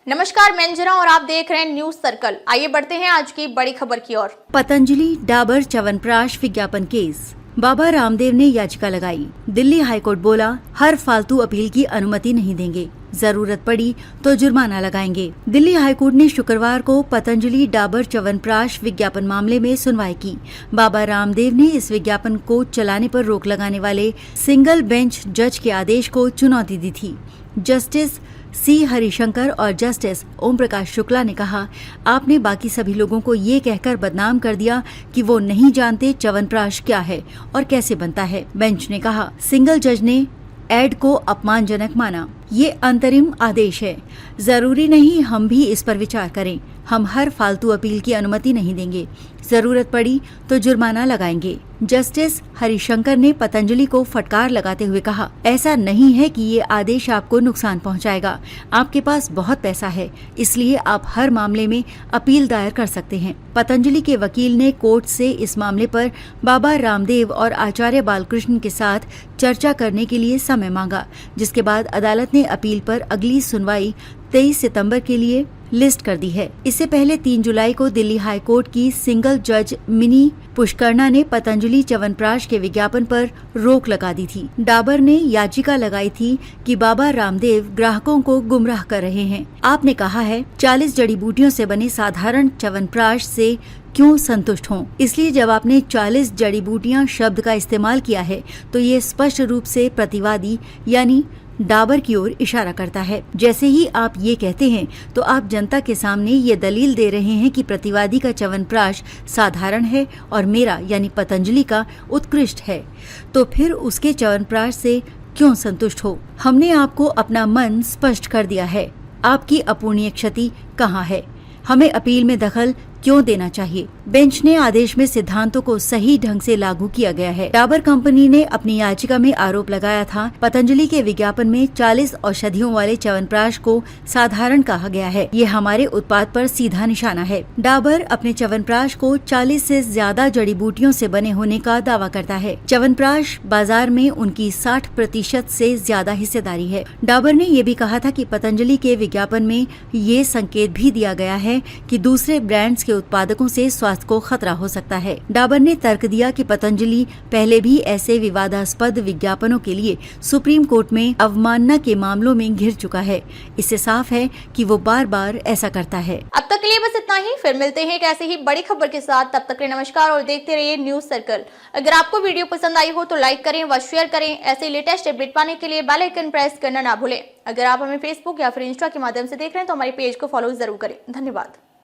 नमस्कार, मैं अंजना और आप देख रहे हैं न्यूज सर्कल। आइए बढ़ते हैं आज की बड़ी खबर की ओर। पतंजलि डाबर च्यवनप्राश विज्ञापन केस, बाबा रामदेव ने याचिका लगाई। दिल्ली हाईकोर्ट बोला, हर फालतू अपील की अनुमति नहीं देंगे, जरूरत पड़ी तो जुर्माना लगाएंगे। दिल्ली हाईकोर्ट ने शुक्रवार को पतंजलि डाबर च्यवनप्राश विज्ञापन मामले में सुनवाई की। बाबा रामदेव ने इस विज्ञापन को चलाने पर रोक लगाने वाले सिंगल बेंच जज के आदेश को चुनौती दी थी। जस्टिस सी हरिशंकर और जस्टिस ओम प्रकाश शुक्ला ने कहा, आपने बाकी सभी लोगों को ये कहकर बदनाम कर दिया कि वो नहीं जानते च्यवनप्राश क्या है और कैसे बनता है। बेंच ने कहा, सिंगल जज ने एड को अपमानजनक माना। ये अंतरिम आदेश है, जरूरी नहीं हम भी इस पर विचार करें। हम हर फालतू अपील की अनुमति नहीं देंगे, जरूरत पड़ी तो जुर्माना लगाएंगे। जस्टिस हरिशंकर ने पतंजलि को फटकार लगाते हुए कहा, ऐसा नहीं है कि ये आदेश आपको नुकसान पहुंचाएगा। आपके पास बहुत पैसा है, इसलिए आप हर मामले में अपील दायर कर सकते हैं। पतंजलि के वकील ने कोर्ट से इस मामले पर बाबा रामदेव और आचार्य बालकृष्ण के साथ चर्चा करने के लिए समय मांगा, जिसके बाद अदालत ने अपील पर अगली सुनवाई 23 सितंबर के लिए लिस्ट कर दी है। इससे पहले 3 जुलाई को दिल्ली हाई कोर्ट की सिंगल जज मिनी पुष्करना ने पतंजलि च्यवनप्राश के विज्ञापन पर रोक लगा दी थी। डाबर ने याचिका लगाई थी कि बाबा रामदेव ग्राहकों को गुमराह कर रहे हैं। आपने कहा है, 40 जड़ी बूटियों से बने साधारण च्यवनप्राश से क्यों संतुष्ट हों? इसलिए जब आपने 40 जड़ी बूटियां शब्द का इस्तेमाल किया है तो ये स्पष्ट रूप से प्रतिवादी यानी डाबर की ओर इशारा करता है। जैसे ही आप ये कहते हैं तो आप जनता के सामने ये दलील दे रहे हैं कि प्रतिवादी का च्यवनप्राश साधारण है और मेरा यानी पतंजलि का उत्कृष्ट है, तो फिर उसके च्यवनप्राश से क्यों संतुष्ट हो? हमने आपको अपना मन स्पष्ट कर दिया है। आपकी अपूर्णीय क्षति कहाँ है? हमें अपील में दखल क्यों देना चाहिए? बेंच ने आदेश में सिद्धांतों को सही ढंग से लागू किया गया है। डाबर कंपनी ने अपनी याचिका में आरोप लगाया था, पतंजलि के विज्ञापन में 40 औषधियों वाले च्यवनप्राश को साधारण कहा गया है। ये हमारे उत्पाद पर सीधा निशाना है। डाबर अपने च्यवनप्राश को 40 से ज्यादा जड़ी बूटियों से बने होने का दावा करता है। च्यवनप्राश बाजार में उनकी 60% से ज्यादा हिस्सेदारी है। डाबर ने ये भी कहा था कि पतंजलि के विज्ञापन में ये संकेत भी दिया गया है कि दूसरे ब्रांड्स के उत्पादकों से स्वास्थ्य को खतरा हो सकता है। डाबर ने तर्क दिया कि पतंजलि पहले भी ऐसे विवादास्पद विज्ञापनों के लिए सुप्रीम कोर्ट में अवमानना के मामलों में घिर चुका है। इससे साफ है कि वो बार बार ऐसा करता है। अब तक के लिए बस इतना ही, फिर मिलते हैं एक ऐसे ही बड़ी खबर के साथ। तब तक के लिए नमस्कार और देखते रहिए न्यूज सर्कल। अगर आपको वीडियो पसंद आई हो तो लाइक करें व शेयर करें। ऐसे लेटेस्ट अपडेट पाने के लिए बेल आइकन प्रेस करना ना भूलें। अगर आप हमें फेसबुक या फिर इंस्टा के माध्यम से देख रहे हैं तो हमारे पेज को फॉलो जरूर करें। धन्यवाद।